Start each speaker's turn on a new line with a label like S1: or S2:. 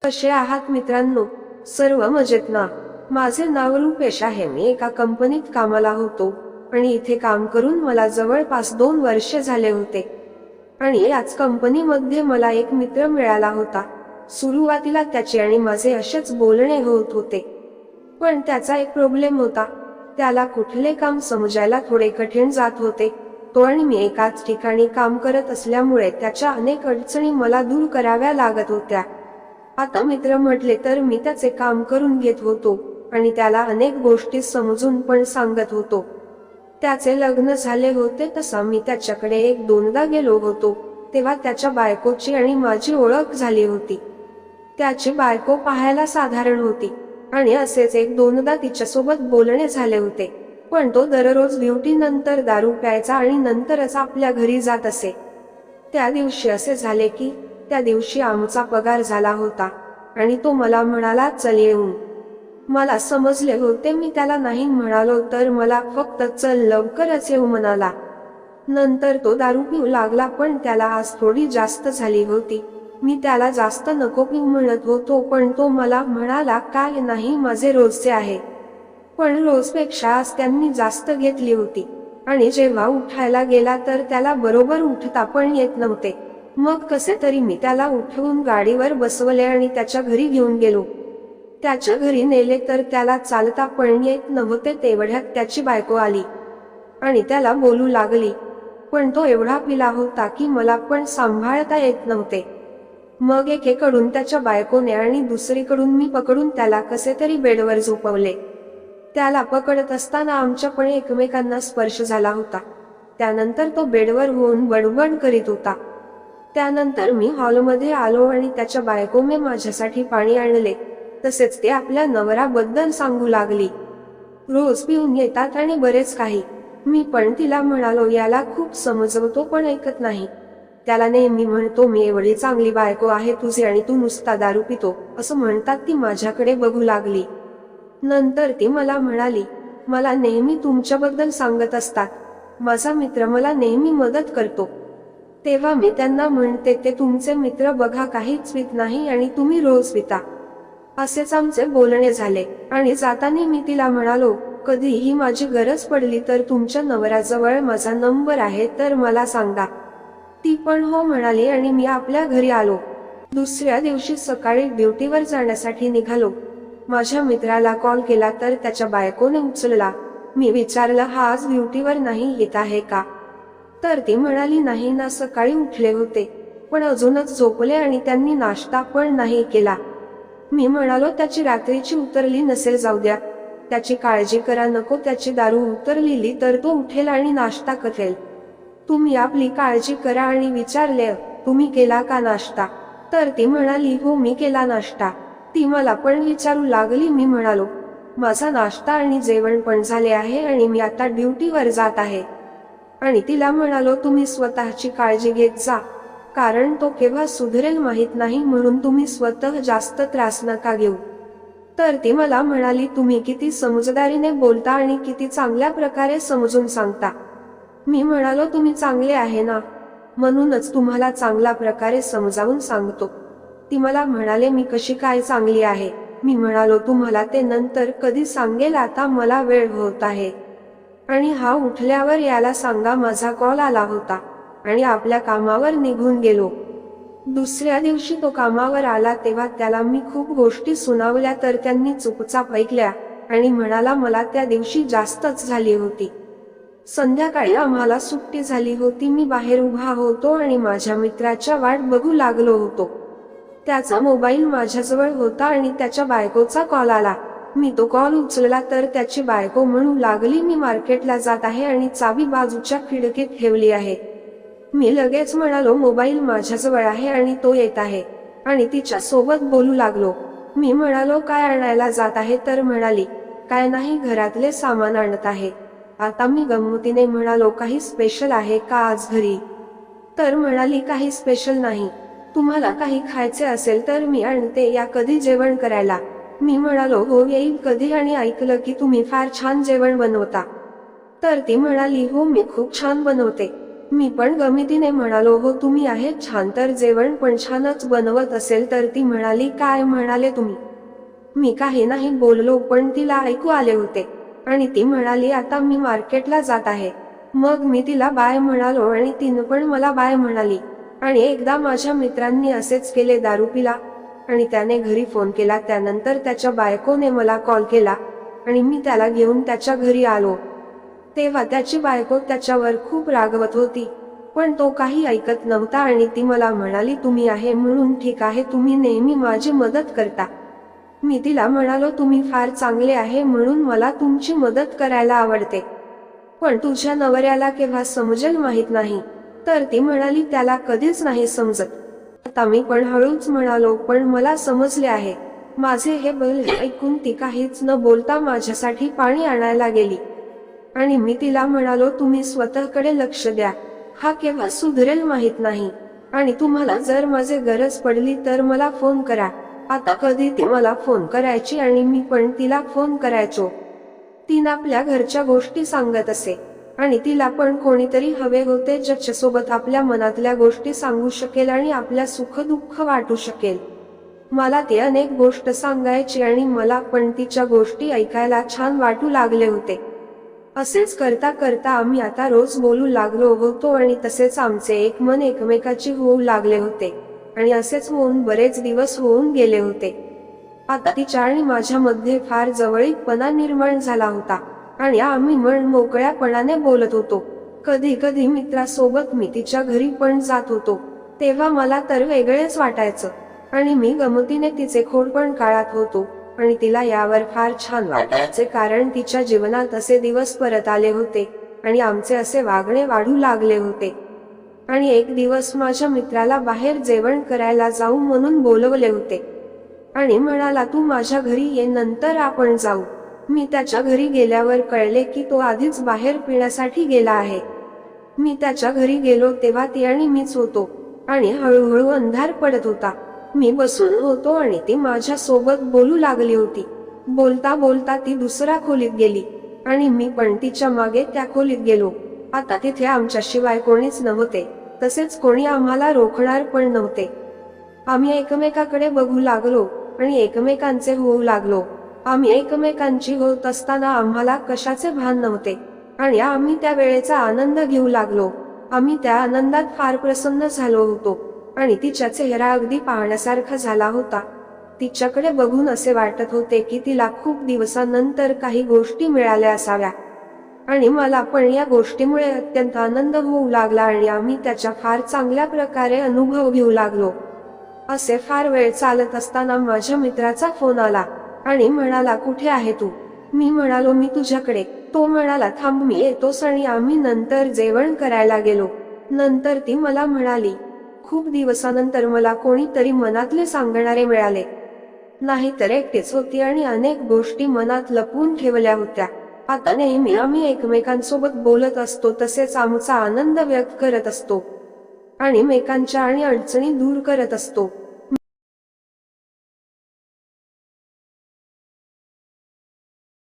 S1: कसे आहात मित्रांनो? सर्व मजेत ना? माझे नाव रुपेश आहे. मी एका कंपनीत कामाला होतो आणि इथे काम करून मला जवळपास 2 वर्षे झाले होते. आणि याच कंपनीमध्ये मला एक मित्र मिळाला होता. सुरुवातीला त्याचे आणि माझे असेच बोलणे होत होते, पण त्याचा एक प्रॉब्लेम होता. त्याला कुठले काम समजायला थोडे कठीण जात होते. तो आणि मी एकाच ठिकाणी काम करत असल्यामुळे त्याच्या अनेक अडचणी मला दूर कराव्या लागत होत्या. आता मित्र म्हटले तर मी त्याचे काम करून घेत होतो आणि त्याला अनेक गोष्टी समजून पण सांगत होतो. त्याचे लग्न झाले होते, तसा मी त्याच्याकडे 1-2दा गेलो होतो. तेव्हा त्याच्या बायकोची आणि माझी ओळख झाली होती. त्याची बायको पाहायला साधारण होती आणि असेच 1-2दा तिच्यासोबत बोलणे झाले होते. पण तो दररोज ड्युटी नंतर दारू प्यायचा आणि नंतरच आपल्या घरी जात असे. त्या दिवशी असे झाले की त्या दिवशी आमचा पगार झाला होता आणि तो मला म्हणाला, चल येऊन. मला समजले होते मी त्याला नाही म्हणालो तर मला फक्त चल लवकरच येऊ म्हणाला. नंतर तो दारू पिऊ लागला, पण त्याला आज थोडी जास्त झाली होती. मी त्याला जास्त नको पिऊ म्हणत होतो, पण तो मला म्हणाला, काय नाही, माझे रोजचे आहे. पण रोजपेक्षा आज त्यांनी जास्त घेतली होती आणि जेव्हा उठायला गेला तर त्याला बरोबर उठता पण येत नव्हते. मग कसे तरी मी त्याला उठवून गाडीवर बसवले आणि त्याच्या घरी घेऊन गेलो. त्याच्या घरी नेले तर त्याला चालता पण येत नव्हते. तेवढ्यात त्याची बायको आली आणि त्याला बोलू लागली, पण तो एवढा पिला होता की मला पण सांभाळता येत नव्हते. मग एकेकडून त्याच्या बायकोने आणि दुसरीकडून मी पकडून त्याला कसे तरी बेडवर झोपवले. त्याला पकडत असताना आमच्या पण एकमेकांना स्पर्श झाला होता. त्यानंतर तो बेडवर होऊन बडबड करीत होता. त्यानंतर मी हॉलमध्ये आलो आणि त्याच्या बायकोने माझ्यासाठी पाणी आणले. तसेच ते आपल्या नवऱ्याबद्दल सांगू लागली. रोज पिऊन येतात आणि बरेच काही. मी पण तिला म्हणालो, याला खूप समजवतो पण ऐकत नाही. त्याला नेहमी म्हणतो, मी एवढी चांगली बायको आहे तुझी आणि तू नुसता दारू पितो असं म्हणतात. ती माझ्याकडे बघू लागली. नंतर ती मला म्हणाली, मला नेहमी तुमच्याबद्दल सांगत असतात. माझा मित्र मला नेहमी मदत करतो. तेव्हा मी त्यांना म्हणते, ते तुमचे मित्र बघा काहीच पित नाही आणि तुम्ही रोज पिता. असेच आमचे बोलणे झाले आणि जाताना मी तिला म्हणालो, कधीही माझी गरज पडली तर तुमच्या नवऱ्याजवळ माझा नंबर आहे तर मला सांगा. ती पण हो म्हणाली आणि मी आपल्या घरी आलो. दुसऱ्या दिवशी सकाळी ड्युटीवर जाण्यासाठी निघालो. माझ्या मित्राला कॉल केला तर त्याच्या बायकोने उचलला. मी विचारलं, हा आज ड्युटीवर नाही येत आहे का? तर ती म्हणाली, नाही ना, सकाळी उठले होते पण अजूनच झोपले आणि त्यांनी नाश्ता पण नाही केला. मी म्हणालो, त्याची रात्रीची उतरली नसेल, जाऊ द्या, त्याची काळजी करा, नको त्याची दारू उतरलेली तर तो उठेल आणि नाश्ता करेल. तुम्ही आपली काळजी करा. आणि विचारले, तुम्ही केला का नाश्ता? तर ती म्हणाली, हो मी केला नाश्ता. ती मला पण विचारू लागली. मी म्हणालो, माझा नाश्ता आणि जेवण पण झाले आहे आणि मी आता ड्युटीवर जात आहे. आणि तिला म्हणालो, तुम्ही स्वतःची काळजी घेत जा, कारण तो केव्हा सुधरेल माहित नाही, म्हणून तुम्ही स्वतः जास्त त्रास नका घेऊ. तर ती मला म्हणाली, तुम्ही किती समजदारीने बोलता आणि किती चांगल्या प्रकारे समजून सांगता. मी म्हणालो, तुम्ही चांगले आहे ना, म्हणूनच तुम्हाला चांगल्या प्रकारे समजावून सांगतो. ती मला म्हणाले, मी कशी काय चांगली आहे? मी म्हणालो, तुम्हाला ते नंतर कधी सांगेल, आता मला वेळ होत आहे. आणि हा उठल्यावर याला सांगा माझा कॉल आला होता आणि आपल्या कामावर निघून गेलो. दुसऱ्या दिवशी तो कामावर आला तेव्हा त्याला मी खूप गोष्टी सुनावल्या तर त्यांनी चुपचाप ऐकल्या आणि म्हणाला, मला त्या दिवशी जास्तच झाली होती. संध्याकाळी आम्हाला सुट्टी झाली होती. मी बाहेर उभा होतो आणि माझ्या मित्राच्या वाट बघू लागलो होतो. त्याचा मोबाईल माझ्याजवळ होता आणि त्याच्या बायकोचा कॉल आला. मी तो कॉल उचलला तर त्याची बायको म्हणू लागली, मी मार्केटला जात आहे आणि चावी बाजूच्या खिडकीत ठेवली आहे. मी लगेच म्हणालो, मोबाईल माझ्याजवळ आहे आणि तो येत आहे, आणि तिच्या सोबत बोलू लागलो. मी म्हणालो, काय आणायला जात आहे? तर म्हणाली, काय नाही, घरातले सामान आणत आहे. आता मी गंमतीने म्हणालो, काही स्पेशल आहे का आज घरी? तर म्हणाली, काही स्पेशल नाही, तुम्हाला काही खायचे असेल तर मी आणते, या कधी जेवण करायला? मी म्हणालो, हो येईल कधी, आणि ऐकलं की तुम्ही फार छान जेवण बनवता. तर ती म्हणाली, हो मी खूप छान बनवते. मी पण गमतीने म्हणालो, हो तुम्ही आहेत छान, तर जेवण पण छानच बनवत असेल तर. ती म्हणाली, काय म्हणाले तुम्ही? मी काही नाही बोललो, पण तिला ऐकू आले होते. आणि ती म्हणाली, आता मी मार्केटला जात आहे. मग मी तिला बाय म्हणालो आणि तिनं पण मला बाय म्हणाली. आणि एकदा माझ्या मित्रांनी असेच केले, दारू पिला आणि त्याने घरी फोन केला. त्यानंतर त्याच्या बायकोने मला कॉल केला आणि मी त्याला घेऊन त्याच्या घरी आलो. तेव्हा त्याची बायको त्याच्यावर खूप रागवत होती, पण तो काही ऐकत नव्हता. आणि ती मला म्हणाली, तुम्ही आहे म्हणून ठीक आहे, तुम्ही नेहमी माझी मदत करता. मी तिला म्हणालो, तुम्ही फार चांगले आहे म्हणून मला तुमची मदत करायला आवडते, पण तुझ्या नवऱ्याला केव्हा समजेल माहित नाही. तर ती म्हणाली, त्याला कधीच नाही समजत. आता मी पण हळूच म्हणालो, पण मला समजले आहे. माझे हे बोलणे ऐकून ती काहीच न बोलता माझ्यासाठी पाणी आणायला गेली. आणि मी तिला म्हणालो, तुम्ही स्वतःकडे लक्ष द्या, हा केव्हा सुधरेल माहित नाही. आणि तुम्हाला जर माझे गरज पडली तर मला फोन करा. आता कधी ती मला फोन करायची आणि मी पण तिला फोन करायचो. ती आपल्या घरच्या गोष्टी सांगत असे आणि तिला पण कोणीतरी हवे होते ज्याच्यासोबत आपल्या मनातल्या गोष्टी सांगू शकेल आणि आपल्या सुख दुःख वाटू शकेल. मला ती अनेक गोष्ट सांगायची आणि मला पण तिच्या गोष्टी ऐकायला छान वाटू लागले होते. असेच करता करता आम्ही आता रोज बोलू लागलो होतो आणि तसेच आमचे एक मन एकमेकाची होऊ लागले होते. आणि असेच होऊन बरेच दिवस होऊन गेले होते. आता तिच्या आणि माझ्यामध्ये फार जवळीकपणा निर्माण झाला होता आणि आम्ही मन मोकळ्यापणाने बोलत होतो. कधी कधी मित्रासोबत मी तिच्या घरी पण जात होतो, तेव्हा मला तर वेगळेच वाटायचं आणि मी गमतीने तिचे खोड पण काढत होतो. आणि तिला यावर फार छान वाटायचे, कारण तिच्या जीवनात असे दिवस परत आले होते आणि आमचे असे वागणे वाढू लागले होते. आणि एक दिवस माझ्या मित्राला बाहेर जेवण करायला जाऊ म्हणून बोलवले होते आणि म्हणाला, तू माझ्या घरी ये, नंतर आपण जाऊ. मी त्याच्या घरी गेल्यावर कळले की तो आधीच बाहेर पिण्यासाठी गेला आहे. मी त्याच्या घरी गेलो तेव्हा ती आणि मीच होतो आणि हळूहळू अंधार पडत होता. मी बसून होतो आणि ती माझ्या सोबत बोलू लागली होती. बोलता बोलता ती दुसऱ्या खोलीत गेली आणि मी पण तिच्या मागे त्या खोलीत गेलो. आता तिथे आमच्याशिवाय कोणीच नव्हते, तसेच कोणी आम्हाला रोखणार पण नव्हते. आम्ही एकमेकाकडे बघू लागलो आणि एकमेकांचे होऊ लागलो. आम्ही एकमेकांची होत असताना आम्हाला कशाचे भान नव्हते आणि आम्ही त्या वेळेचा आनंद घेऊ लागलो. आम्ही त्या आनंदात फार प्रसन्न झालो होतो आणि तिचा चेहरा अगदी पाहण्यासारखा झाला होता. तिच्याकडे बघून असे वाटत होते की तिला खूप दिवसानंतर काही गोष्टी मिळाल्या असाव्या आणि मला पण या गोष्टीमुळे अत्यंत आनंद होऊ लागला आणि आम्ही त्याच्या फार चांगल्या प्रकारे अनुभव घेऊ लागलो. असे फार वेळ चालत असताना माझ्या मित्राचा फोन आला आणि म्हणाला, कुठे आहे तू? मी म्हणालो, मी तुझ्याकडे. तो म्हणाला, थांब मी येतोस. आणि आम्ही नंतर जेवण करायला गेलो. नंतर ती मला म्हणाली, खूप दिवसानंतर मला कोणीतरी मनातले सांगणारे मिळाले. नाहीतर एकटीच होती आणि अनेक गोष्टी मनात लपवून ठेवल्या होत्या. आता नेहमी आम्ही एकमेकांसोबत बोलत असतो, तसेच आमचा आनंद व्यक्त करत असतो आणि एकमेकांच्या आणि अडचणी दूर करत असतो.